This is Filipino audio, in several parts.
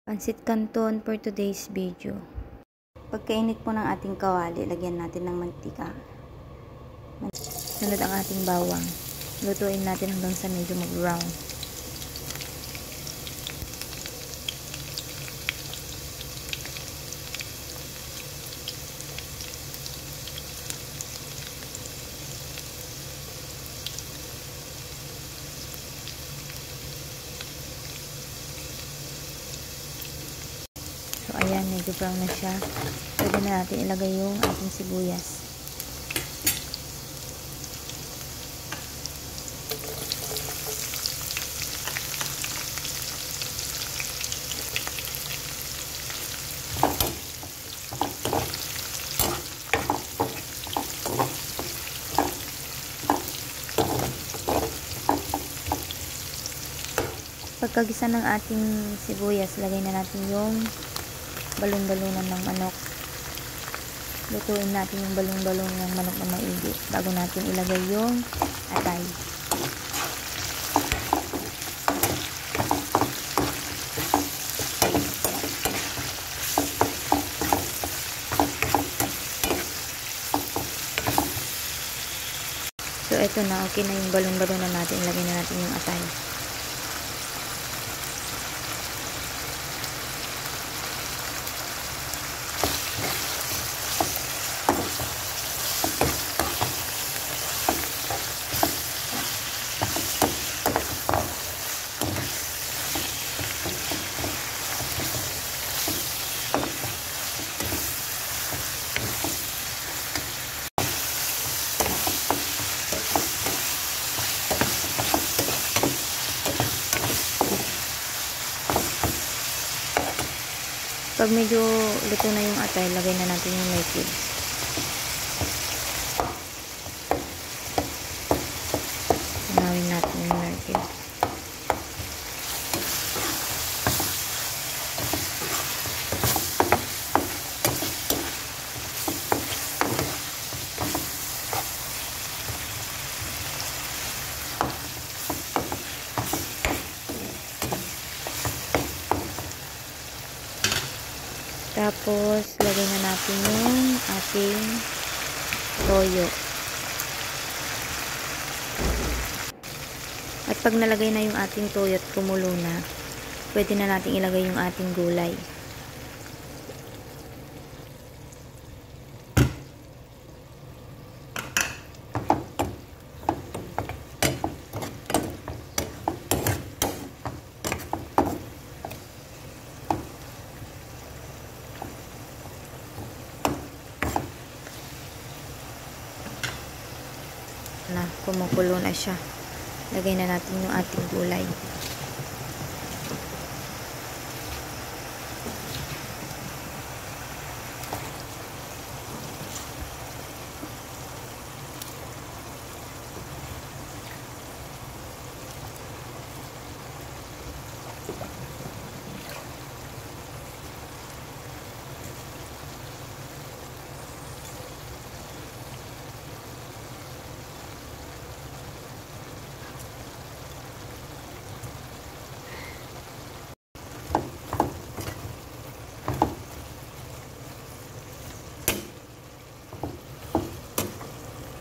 Pansit Canton for today's video. Pagkainit po ng ating kawali, lagyan natin ng mantika. Sunod ang ating bawang. Lutuin natin hanggang sa medyo mag-brown. So, ayan, medyo brown na siya. Pwede na natin ilagay yung ating sibuyas. Pagkagisa ng ating sibuyas, lagay na natin yung balon-balunan ng manok. Lutuin natin yung balon-balon ng manok na maigi bago natin ilagay yung atay. So, eto na. Okay na yung balon-balunan natin. Ilagay na natin yung atay. Pag medyo luto na yung atay, lagay na natin yung Knorr cubes. Tunawin natin yung Knorr cubes. Tapos, lagay na natin yung ating toyo. At pag nalagay na yung ating toyo at kumulo na, pwede na natin ilagay yung ating gulay. Na kumukulo na siya, lagay na natin yung ating gulay.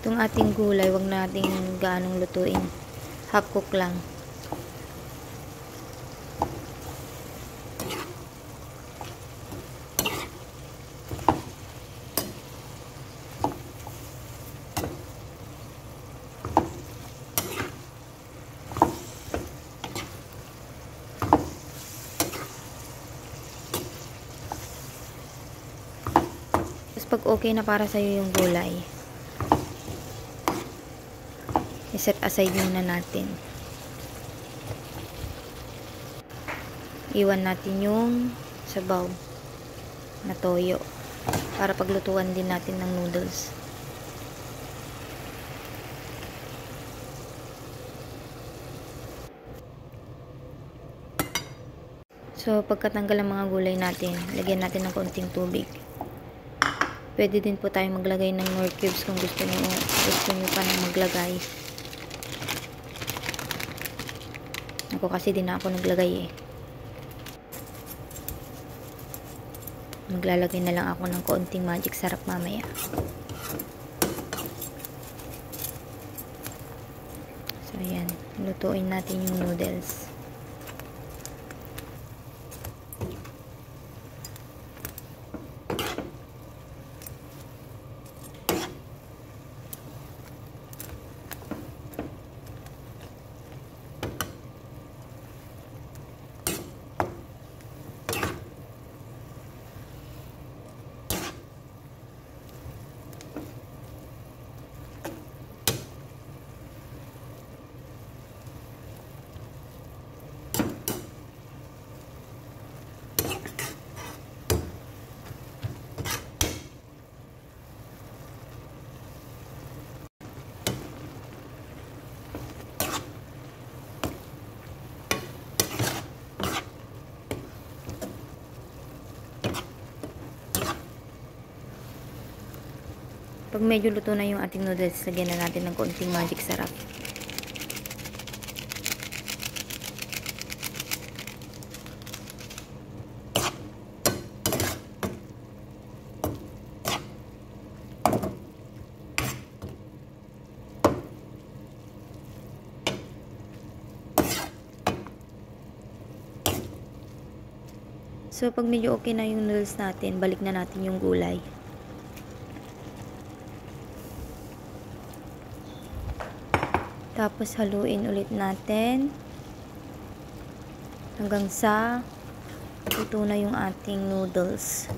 Itong ating gulay, wag nating gaanong lutuin. Half cook lang. Tapos pag okay na para sa'yo yung gulay, i-set aside muna natin. Iwan natin yung sabaw na toyo para paglutuan din natin ng noodles. So, pagkatanggal ang mga gulay natin, lagyan natin ng konting tubig. Pwede din po tayong maglagay ng Knorr cubes kung gusto nyo pa nang maglagay. Ako kasi din ako naglagay eh. Maglalagay na lang ako ng konting magic sarap mamaya. So, ayan. Lutuin natin yung noodles. Pag medyo luto na yung ating noodles, lagyan na natin ng konting magic sarap. So, pag medyo okay na yung noodles natin, balik na natin yung gulay. Tapos, haluin ulit natin hanggang sa luto na yung ating noodles.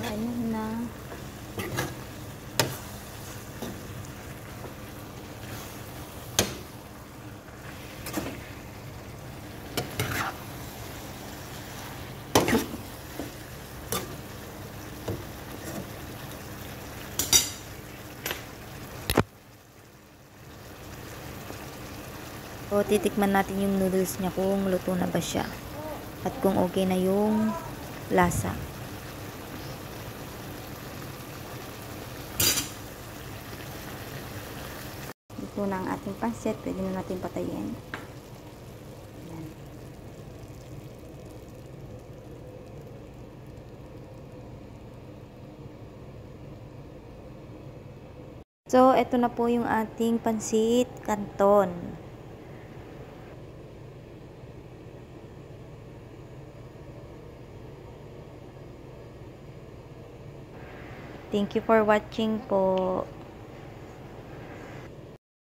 Ayun na. So, titikman natin yung noodles niya kung luto na ba siya. At kung okay na yung lasa. Ito na ang ating pansit. Pwede na natin patayin. Ayan. So, ito na po yung ating pansit canton. Thank you for watching po.